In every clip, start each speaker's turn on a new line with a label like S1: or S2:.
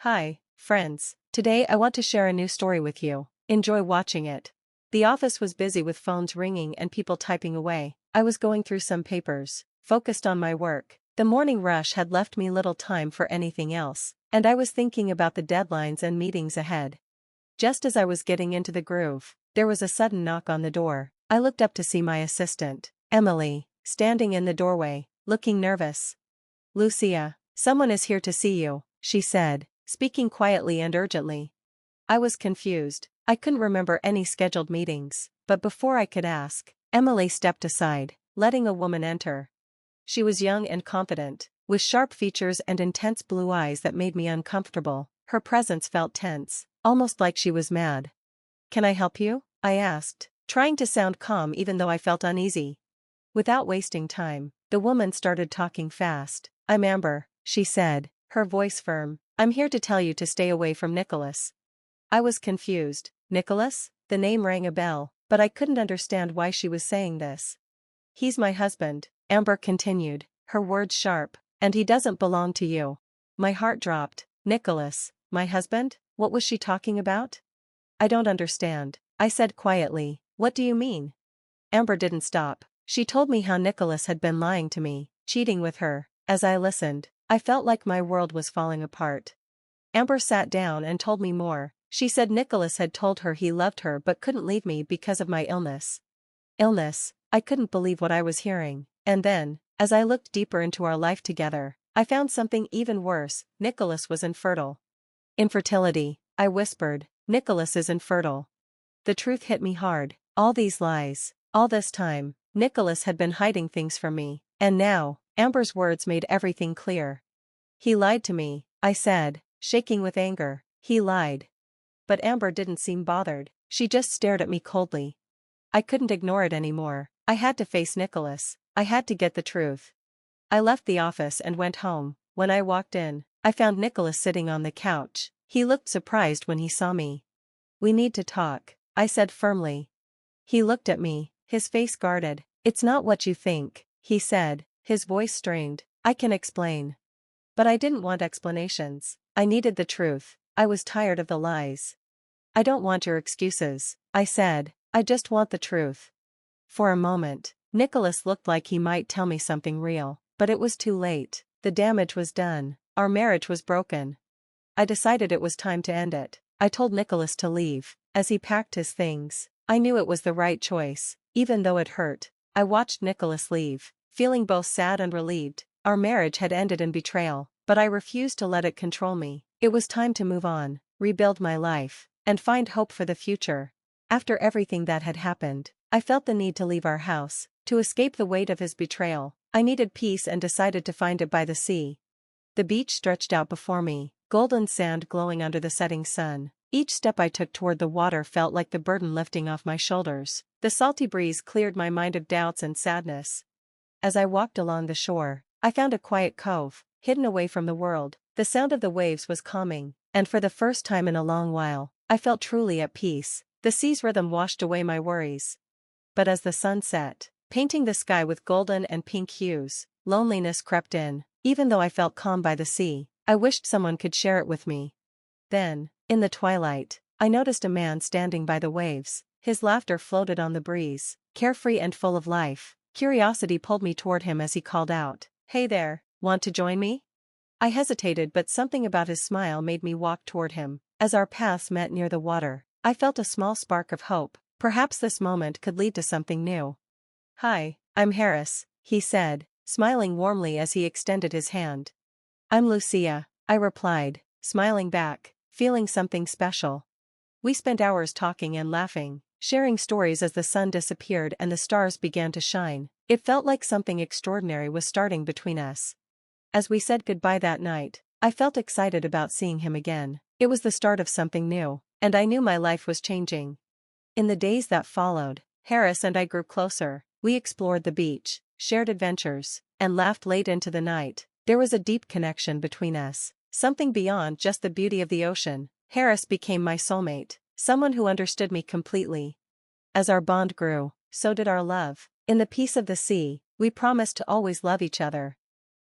S1: Hi, friends. Today I want to share a new story with you. Enjoy watching it. The office was busy with phones ringing and people typing away. I was going through some papers, focused on my work. The morning rush had left me little time for anything else, and I was thinking about the deadlines and meetings ahead. Just as I was getting into the groove, there was a sudden knock on the door. I looked up to see my assistant, Emily, standing in the doorway, looking nervous. "Lucia, someone is here to see you," she said, speaking quietly and urgently. I was confused. I couldn't remember any scheduled meetings, but before I could ask, Emily stepped aside, letting a woman enter. She was young and confident, with sharp features and intense blue eyes that made me uncomfortable. Her presence felt tense, almost like she was mad. "Can I help you?" I asked, trying to sound calm even though I felt uneasy. Without wasting time, the woman started talking fast. "I'm Amber," she said, her voice firm. "I'm here to tell you to stay away from Nicholas." I was confused. Nicholas? The name rang a bell, but I couldn't understand why she was saying this. "He's my husband," Amber continued, her words sharp, "and he doesn't belong to you." My heart dropped. Nicholas, my husband? What was she talking about? "I don't understand," I said quietly. "What do you mean?" Amber didn't stop. She told me how Nicholas had been lying to me, cheating with her. As I listened, I felt like my world was falling apart. Amber sat down and told me more. She said Nicholas had told her he loved her but couldn't leave me because of my illness. Illness? I couldn't believe what I was hearing. And then, as I looked deeper into our life together, I found something even worse. Nicholas was infertile. "Infertility," I whispered. "Nicholas is infertile." The truth hit me hard. All these lies, all this time, Nicholas had been hiding things from me, and now, Amber's words made everything clear. "He lied to me," I said, shaking with anger. "He lied." But Amber didn't seem bothered. She just stared at me coldly. I couldn't ignore it anymore. I had to face Nicholas. I had to get the truth. I left the office and went home. When I walked in, I found Nicholas sitting on the couch. He looked surprised when he saw me. "We need to talk," I said firmly. He looked at me, his face guarded. "It's not what you think," he said, his voice strained. "I can explain." But I didn't want explanations. I needed the truth. I was tired of the lies. "I don't want your excuses," I said. "I just want the truth." For a moment, Nicholas looked like he might tell me something real, but it was too late. The damage was done. Our marriage was broken. I decided it was time to end it. I told Nicholas to leave. As he packed his things, I knew it was the right choice, even though it hurt. I watched Nicholas leave, feeling both sad and relieved. Our marriage had ended in betrayal, but I refused to let it control me. It was time to move on, rebuild my life, and find hope for the future. After everything that had happened, I felt the need to leave our house, to escape the weight of his betrayal. I needed peace and decided to find it by the sea. The beach stretched out before me, golden sand glowing under the setting sun. Each step I took toward the water felt like the burden lifting off my shoulders. The salty breeze cleared my mind of doubts and sadness. As I walked along the shore, I found a quiet cove, hidden away from the world. The sound of the waves was calming, and for the first time in a long while, I felt truly at peace. The sea's rhythm washed away my worries. But as the sun set, painting the sky with golden and pink hues, loneliness crept in. Even though I felt calm by the sea, I wished someone could share it with me. Then, in the twilight, I noticed a man standing by the waves. His laughter floated on the breeze, carefree and full of life. Curiosity pulled me toward him as he called out, "Hey there, want to join me?" I hesitated, but something about his smile made me walk toward him. As our paths met near the water, I felt a small spark of hope. Perhaps this moment could lead to something new. "Hi, I'm Harris," he said, smiling warmly as he extended his hand. "I'm Lucia," I replied, smiling back, feeling something special. We spent hours talking and laughing, sharing stories as the sun disappeared and the stars began to shine. It felt like something extraordinary was starting between us. As we said goodbye that night, I felt excited about seeing him again. It was the start of something new, and I knew my life was changing. In the days that followed, Harris and I grew closer. We explored the beach, shared adventures, and laughed late into the night. There was a deep connection between us, something beyond just the beauty of the ocean. Harris became my soulmate, someone who understood me completely. As our bond grew, so did our love. In the peace of the sea, we promised to always love each other.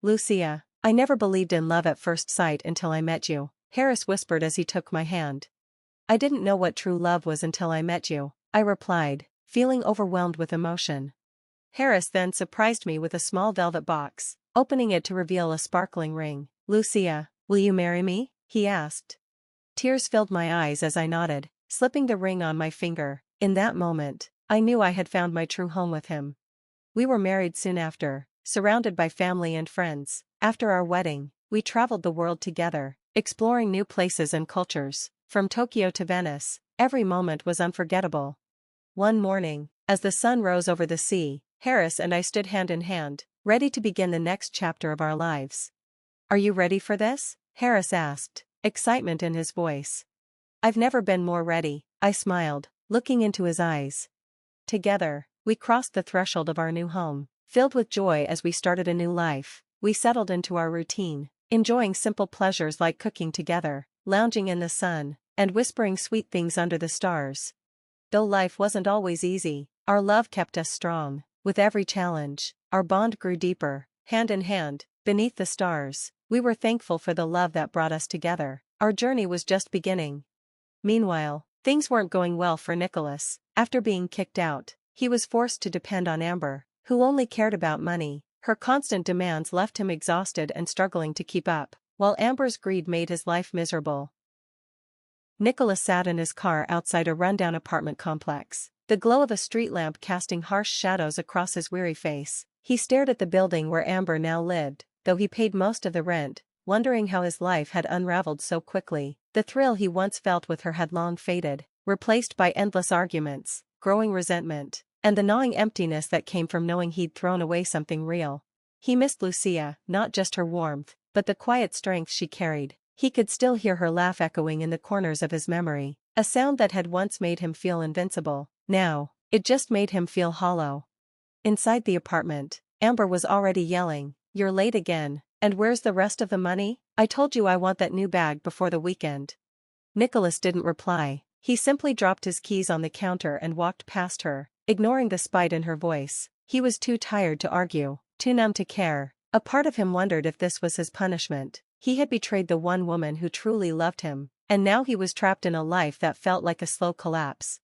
S1: "Lucia, I never believed in love at first sight until I met you." Harris whispered as he took my hand. I didn't know what true love was until I met you, I replied, feeling overwhelmed with emotion. Harris then surprised me with a small velvet box, opening it to reveal a sparkling ring. Lucia, will you marry me? He asked. Tears filled my eyes as I nodded, slipping the ring on my finger. In that moment, I knew I had found my true home with him. We were married soon after, surrounded by family and friends. After our wedding, we traveled the world together, exploring new places and cultures. From Tokyo to Venice, every moment was unforgettable. One morning, as the sun rose over the sea, Harris and I stood hand in hand, ready to begin the next chapter of our lives. Are you ready for this? Harris asked, excitement in his voice. I've never been more ready, I smiled, looking into his eyes. Together, we crossed the threshold of our new home, filled with joy as we started a new life. We settled into our routine, enjoying simple pleasures like cooking together, lounging in the sun, and whispering sweet things under the stars. Though life wasn't always easy, our love kept us strong. With every challenge, our bond grew deeper. Hand in hand, beneath the stars, we were thankful for the love that brought us together. Our journey was just beginning. Meanwhile, things weren't going well for Nicholas. After being kicked out, he was forced to depend on Amber, who only cared about money. Her constant demands left him exhausted and struggling to keep up, while Amber's greed made his life miserable. Nicholas sat in his car outside a rundown apartment complex, the glow of a street lamp casting harsh shadows across his weary face. He stared at the building where Amber now lived, though he paid most of the rent, wondering how his life had unraveled so quickly. The thrill he once felt with her had long faded, replaced by endless arguments, growing resentment, and the gnawing emptiness that came from knowing he'd thrown away something real. He missed Lucia, not just her warmth, but the quiet strength she carried. He could still hear her laugh echoing in the corners of his memory, a sound that had once made him feel invincible. Now, it just made him feel hollow. Inside the apartment, Amber was already yelling, "You're late again, and where's the rest of the money? I told you I want that new bag before the weekend." Nicholas didn't reply. He simply dropped his keys on the counter and walked past her, ignoring the spite in her voice. He was too tired to argue, too numb to care. A part of him wondered if this was his punishment. He had betrayed the one woman who truly loved him, and now he was trapped in a life that felt like a slow collapse.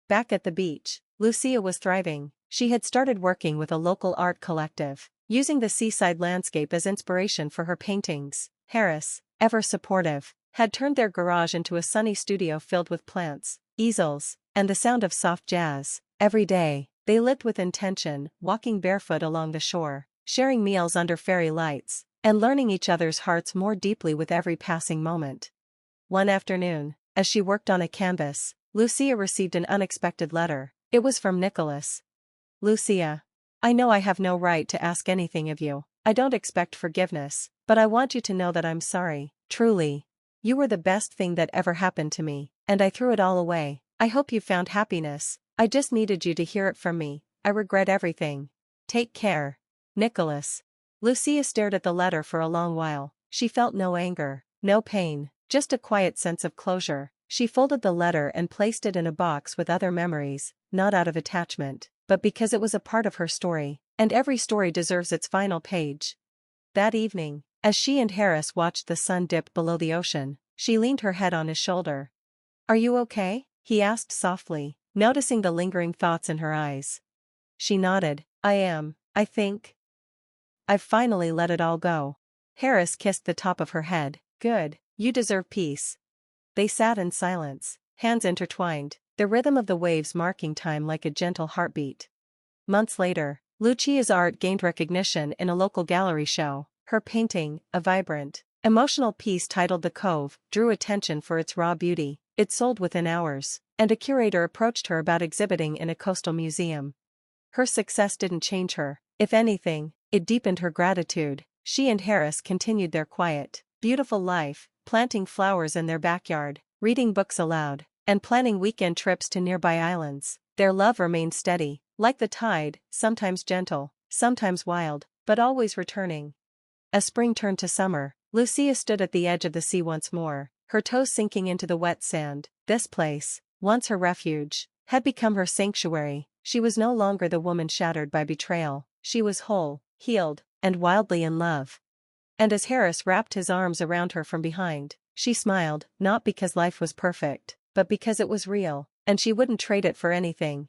S1: Back at the beach, Lucia was thriving. She had started working with a local art collective, using the seaside landscape as inspiration for her paintings. Harris, ever supportive, had turned their garage into a sunny studio filled with plants, easels, and the sound of soft jazz. Every day, they lived with intention, walking barefoot along the shore, sharing meals under fairy lights, and learning each other's hearts more deeply with every passing moment. One afternoon, as she worked on a canvas, Lucia received an unexpected letter. It was from Nicholas. "Lucia, I know I have no right to ask anything of you. I don't expect forgiveness, but I want you to know that I'm sorry, truly. You were the best thing that ever happened to me, and I threw it all away. I hope you found happiness. I just needed you to hear it from me. I regret everything. Take care. Nicholas." Lucia stared at the letter for a long while. She felt no anger, no pain, just a quiet sense of closure. She folded the letter and placed it in a box with other memories, not out of attachment, but because it was a part of her story, and every story deserves its final page. That evening, as she and Harris watched the sun dip below the ocean, she leaned her head on his shoulder. "Are you okay?" he asked softly, noticing the lingering thoughts in her eyes. She nodded. "I am, I think. I've finally let it all go." Harris kissed the top of her head. "Good, you deserve peace." They sat in silence, hands intertwined, the rhythm of the waves marking time like a gentle heartbeat. Months later, Lucia's art gained recognition in a local gallery show. Her painting, a vibrant, emotional piece titled "The Cove," drew attention for its raw beauty. It sold within hours, and a curator approached her about exhibiting in a coastal museum. Her success didn't change her. If anything, it deepened her gratitude. She and Harris continued their quiet, beautiful life, planting flowers in their backyard, reading books aloud, and planning weekend trips to nearby islands. Their love remained steady, like the tide, sometimes gentle, sometimes wild, but always returning. As spring turned to summer, Lucia stood at the edge of the sea once more, her toes sinking into the wet sand. This place, once her refuge, had become her sanctuary. She was no longer the woman shattered by betrayal. She was whole, healed, and wildly in love. And as Harris wrapped his arms around her from behind, She smiled, not because life was perfect, but because it was real, and she wouldn't trade it for anything.